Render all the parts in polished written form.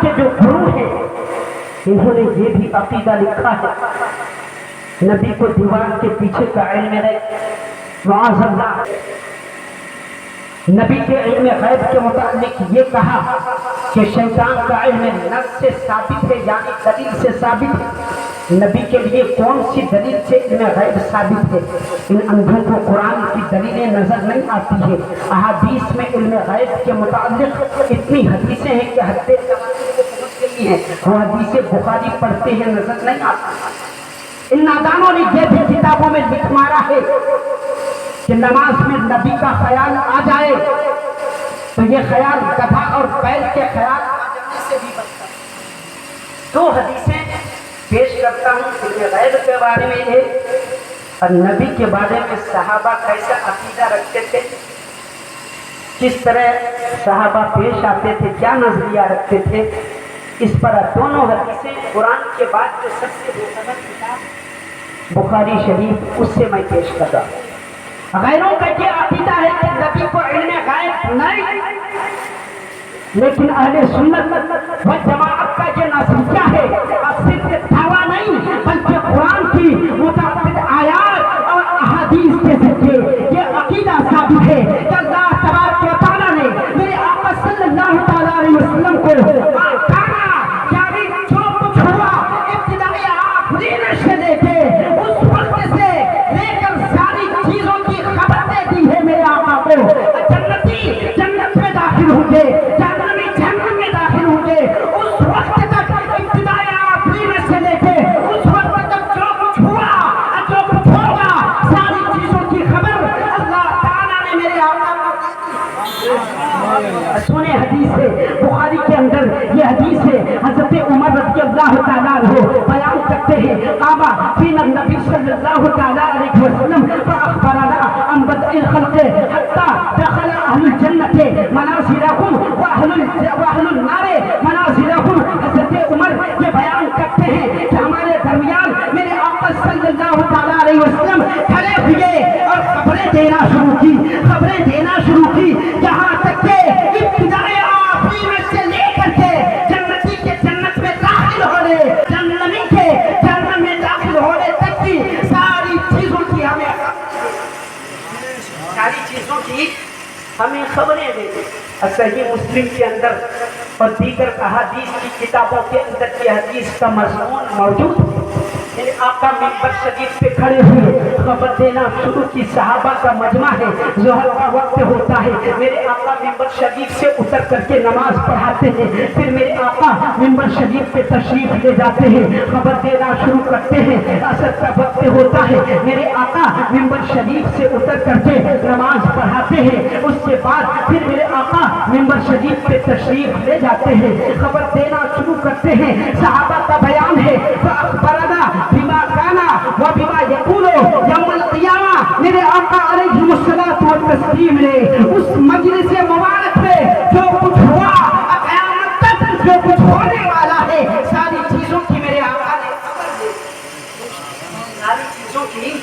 کے جو گرو ہیں انہوں نے یہ بھی عقیدہ لکھا ہے، نبی کو دیوار کے پیچھے کا علم ہے، معاذ اللہ، نبی کے علم غیب کے متعلق یہ کہا کہ شیطان کا علم نفس سے ثابت ہے، یعنی دلیل سے ثابت ہے۔ نبی کے لیے کون سی دلیل سے علم غیب ثابت ہے؟ ان اندھوں کو قرآن کی دلیلیں نظر نہیں آتی ہے۔ احادیث میں علم غیب کے متعلق اتنی حدیثیں ہیں کہ حد تمام کو پہنچ گئی ہیں، وہ حدیثیں بخاری پڑھتے ہیں نظر نہیں آتی۔ ان نادانوں نے یہ بھی کتابوں میں لکھ مارا ہے کہ نماز میں نبی کا خیال آ جائے تو یہ خیال گدھا اور بیل کے خیال آ جانے سے بھی بچتا ہے۔ دو حدیثیں پیش کرتا ہوں علم غیب کے بارے میں ہے اور نبی کے بارے میں صحابہ کیسا عقیدہ رکھتے تھے، کس طرح صحابہ پیش آتے تھے، کیا نظریہ رکھتے تھے، اس پر دونوں حدیثیں قرآن کے بعد جو سب سے معتبر کتاب بخاری شریف اس سے میں پیش کر رہا ہوں۔ غیروں کا یہ عقیدہ ہے کہ نبی کو علم غیب نہیں، لیکن اہل سنت و جماعت کا یہ نظریہ ہے، اور صرف دعویٰ نہیں بلکہ قرآن کی متعدد آیات اور احادیث کے ذریعے یہ عقیدہ ثابت ہے کہ اللہ تبارک و تعالیٰ نے میرے آقا صلی اللہ تعالیٰ علیہ وسلم کو یعنی جو کچھ ہوا ابتدائی آفرین سے لے کے اس وقت سے لے کر ساری چیزوں کی خبر دے دی ہے میرے آقا کو۔ جنتی جنت میں داخل ہوں گے، جہنمی جہنم میں داخل ہوں گے، اس وقت تک ابتدائی آفرین سے لے کے اس وقت تک جو کچھ ہوا جو کچھ ہوگا ساری چیزوں کی خبر اللہ تعالیٰ نے میرے آقا کو دی۔ سنے حدیث ہے بخاری کے اندر، یہ حدیث ہے حضرت عمر رضی اللہ تعالیٰ عنہ بیان کرتے ہیں، قابا فینا النبی صلی اللہ تعالیٰ علیہ وسلم فاخبرنا عن بدء الخلق حتى دخل اہل الجنت منازلهم واہل النار منازلهم۔ حضرت عمر یہ بیان کرتے ہیں کہ ہمارے درمیان میرے آقا صلی اللہ تعالیٰ علیہ وسلم کھڑے ہوئے اور خبریں دینا شروع کی، خبریں دینا شروع کی، یہاں تک کہ ابتدائی آفرین سے لے کر کے جنتی کے جنت میں داخل ہونے، جہنمی کے جہنم میں داخل ہونے تک کی ساری چیزوں کی ہمیں خبریں دیتے۔ صحیح مسلم کے اندر اور دیگر احادیث کی کتابوں کے اندر یہ حدیث کا مضمون موجود ہے۔ میرے آقا منبر شریف پہ کھڑے ہوئے خبر دینا شروع کی، صحابہ کا مجمع ہے، ظہر کا وقت ہوتا ہے، میرے آقا منبر شریف سے اتر کر کے نماز پڑھاتے ہیں، پھر میرے آقا منبر شریف پہ تشریف لے جاتے ہیں، خبر دینا شروع کرتے ہیں، عصر کا وقت ہوتا ہے، میرے آقا منبر شریف سے اتر کر کے نماز پڑھاتے ہیں، اس کے بعد پھر میرے آقا منبر شریف پہ تشریف لے جاتے ہیں، خبر دینا شروع کرتے ہیں۔ صحابہ کا بیان ہے فاخبرنا بما کانا و بما یکون یوم القیامہ، میرے آقا علیہ الصلوۃ والتسلیم نے اس مجلس مبارک میں جو کچھ ہوا قیامت تک جو کچھ ہونے والا ہے ساری چیزوں کی میرے آقا نے خبر دے دی، ساری چیزوں کی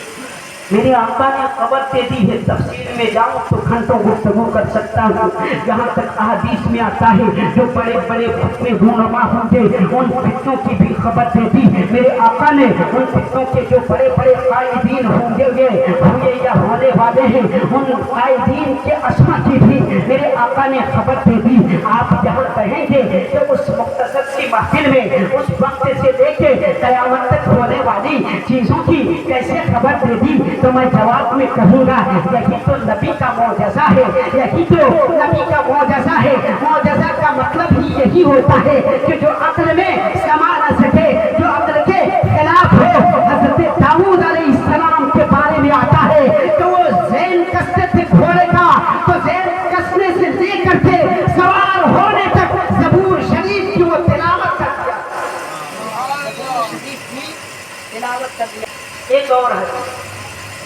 میرے آقا نے خبر دے دی ہے۔ تفصیل میں جاؤں تو گھنٹوں گفتگو کر سکتا ہوں، یہاں تک احادیث میں آتا ہے جو بڑے بڑے فتوے رونما ہوں گے ان فتنوں کی بھی خبر دے دی میرے آقا نے، ان فتنوں کے جو بڑے بڑے قائدین ہوں گے ہوئے یا ہونے والے ہیں ان قائدین کے اسما کی بھی میرے آقا نے خبر دے دی۔ آپ یہاں کہیں گے کہ اس مختصر سی محفل میں اس وقت سے لے کے قیامت تک ہونے والی چیزوں کی کیسے خبر دے دی، تو میں جواب میں کہوں گا یہی تو نبی کا معجزہ ہے، یہی تو نبی کا معجزہ ہے۔ معجزہ کا مطلب ہی یہی ہوتا ہے کہ جو عقل میں سما نہ سکے، جو عقل کے خلاف ہو۔ حضرت داؤد علیہ السلام کے بارے میں آتا ہے کہ وہ زین کستے تھے گھوڑے کا، تو زین کسنے سے لے کر کے سوار ہونے تک زبور شریف کی وہ تلاوت کر دیا، تلاوت کر دیا۔ ایک اور ہے،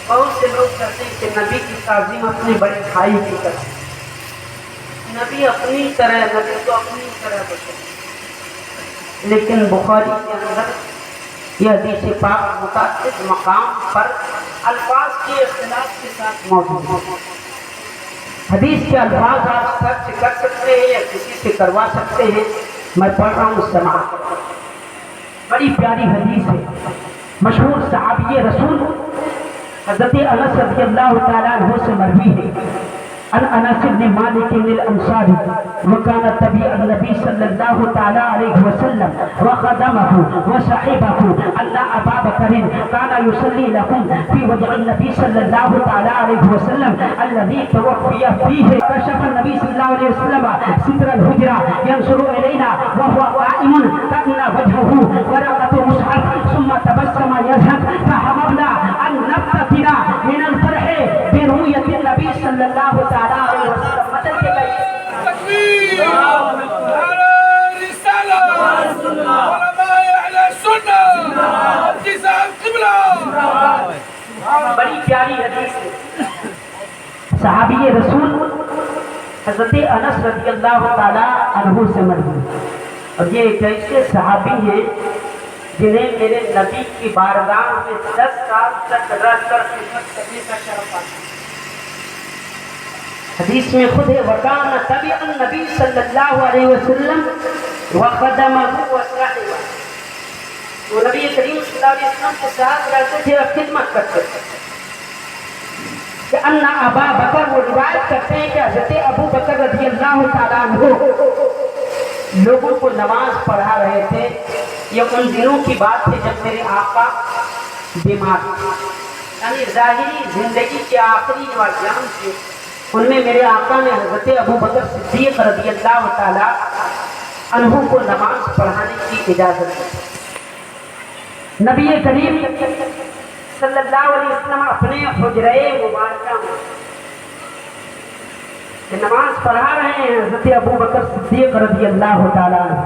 بہت سے لوگ کہتے ہیں کہ نبی کی تعظیم اپنے بڑے بھائی کی کرتے ہیں، نبی اپنی طرح، نبی تو اپنی طرح بچے، لیکن بخاری کے اندر یہ حدیث پاک متعدد مقام پر الفاظ کے اختلاف کے ساتھ موجود ہے۔ حدیث کے الفاظ آپ سرچ کر سکتے ہیں یا کسی سے کروا سکتے ہیں، میں پڑھ رہا ہوں سما، بڑی پیاری حدیث ہے، مشہور صحابی رسول حضرت انس رضی اللہ تعالیٰ عنہ سے مروی ہے، عن انس بن مالک الانصاری وكان تبع النبي صلى الله تعالى عليه وسلم وخدمه وصحبه ان ابا بكر كان يصلي لكم في وجه النبي صلى الله تعالى عليه وسلم الذي توفي فيه. كشف النبي صلى الله عليه وسلم ستر الحجرة ينظر الينا وهو قائم كأن وجهه ورقة مصحف ثم تبسم يضحك فحممنا ان نفتتنا من الفرح برؤية النبي صلى الله تعالى عليه وسلم. مدد کے گئی تكبير على رسالة علماء على سنة اتساع القبلة. بڑی پیاری حدیث ہے، صحابی رسول حضرت انس رضی اللہ تعالی عنہ سے مروی، اور یہ ایک ایسے صحابی ہیں جنہیں میرے نبی کی بارگاہ میں 10 سال تک رہ کر خدمت کرنے کا شرف حاصل. حدیث میں خود ہے وَكَانَ تَبِعَ النَّبِي صلی اللہ علیہ وسلم وَخَدَمَهُ وَصَحِبَهُ. وہ نبی کریم صلی اللہ علیہ وسلم کے ساتھ رہتے تھے اور خدمت کرتے تھے. کہ ان ابا بکر، وہ روایت کرتے ہیں کہ حضرت ابو بکر رضی اللہ تعالیٰ عنہ لوگوں کو نماز پڑھا رہے تھے. یہ ان دنوں کی بات ہے جب میرے آقا بیمار تھے، یعنی ظاہری زندگی کے آخری جو ایام تھے ان میں میرے آقا نے حضرت ابو بکر صدیق رضی اللہ تعالیٰ عنہ کو نماز پڑھانے کی اجازت دی. نبی کریم صلی اللہ علیہ وسلم اپنے حجرے مبارکہ میں نماز پڑھا رہے ہیں، حضرت ابو بکر صدیق رضی اللہ تعالیٰ عنہ.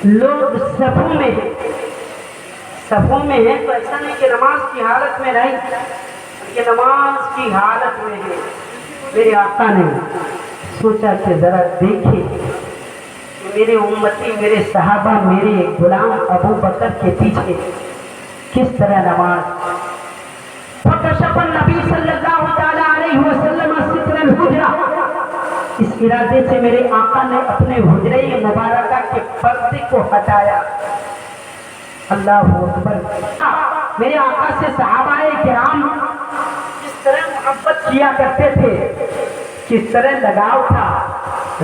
لوگ صفوں میں ہیں، صفوں میں ہیں تو ایسا نہیں کہ نماز کی حالت میں نہیں، کہ نماز کی حالت میں ہے. میرے آقا نے سوچا کہ ذرا دیکھیں کہ میرے امتی، میرے صحابہ، میرے غلام ابو بکر کے پیچھے کس طرح نماز. فکشف النبی صلی اللہ تعالیٰ علیہ وسلم ستر الحجرہ. اس ارادے سے میرے آقا نے اپنے حجرے مبارکہ کے پردے کو ہٹایا. اللہ اکبر. میرے آقا سے صحابہ کرام کس طرح محبت کیا کرتے تھے، کس طرح لگاؤ تھا،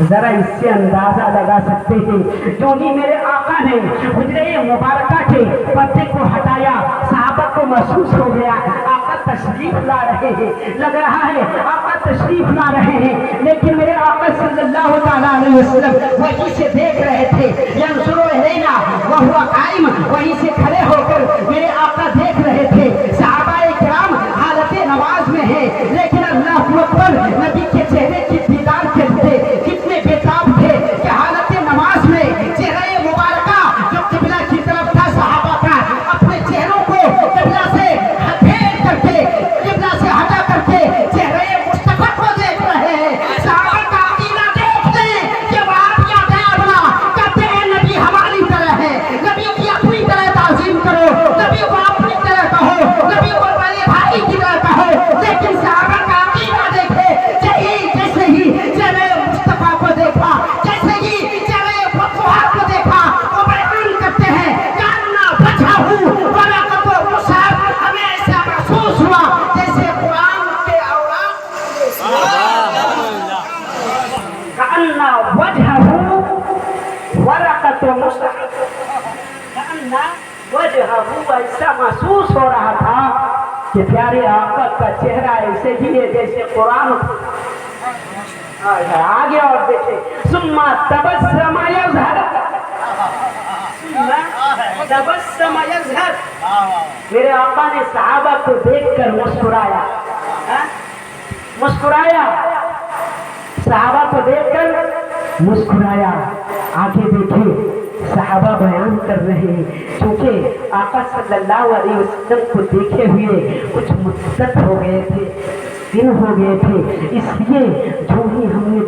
ذرا اس سے اندازہ لگا سکتے ہیں. جو ہی میرے آقا نے حجرے مبارکہ کے پردے کو ہٹایا، صحابہ کو محسوس ہو گیا آقا تشریف لا رہے ہیں. لگ رہا ہے آقا تشریف لا رہے ہیں، لیکن میرے آقا صلی اللہ تعالیٰ علیہ وسلم وہیں سے دیکھ رہے تھے. ینظر الینا وہو قائم، وہیں سے کھڑے ہو کر میرے آقا دیکھ رہے تھے. صحابہ کرام حالت نماز میں ہیں، لیکن اللہ اکبر، نبی کے چہرے کی دیدار کرتے کتنے بیتاب تھے کہ حالت نماز میں چہرہ مبارکہ جو قبلہ کی طرف تھا صحابہ کا، اپنے چہروں کو قبلہ سے پھیر کر کے، قبلہ سے ہٹا کر کے چہرہ مصطفیٰ کو دیکھ رہے ہیں. صحابہ کا عقیدہ دیکھ لیں کہ وہ آپ کیا بنا کہتے ہیں نبی ہماری طرح ہے، نبی کی اپنی طرح تعظیم کرو، نبی کو اپنی طرح کہو، نبی کو بڑے بھائی کی طرح کہو. لیکن صحابہ کا عقیدہ دیکھے، جیسے ہی چہرے مصطفیٰ کو دیکھا، جیسے ہی چہرے فتوحات کو دیکھا، وہ بیان کرتے ہیں کاننا بچا ہوں ورقۃ مصحف. ہمیں ایسا محسوس ہوا جیسے قرآن کے اوراق کاننا وجہہ ورقۃ مصحف. کاننا وجہہ، ایسا محسوس ہو رہا تھا کہ پیارے آقا کا چہرہ ایسے ہی ہے جیسے قرآن. آگے اور دیکھیں ثم تبسم یظہر، تبسم یظہر. میرے آقا نے صحابہ کو دیکھ کر مسکرایا، مسکرایا، صحابہ کو دیکھ کر مسکرایا. آگے دیکھیں صحابہ بیان کر رہے ہیں کیونکہ آقا صلی اللہ علیہ وسلم کو دیکھے ہوئے کچھ مدت ہو گئے تھے، دن ہو گئے تھے، اس لیے جو ہی ہم نے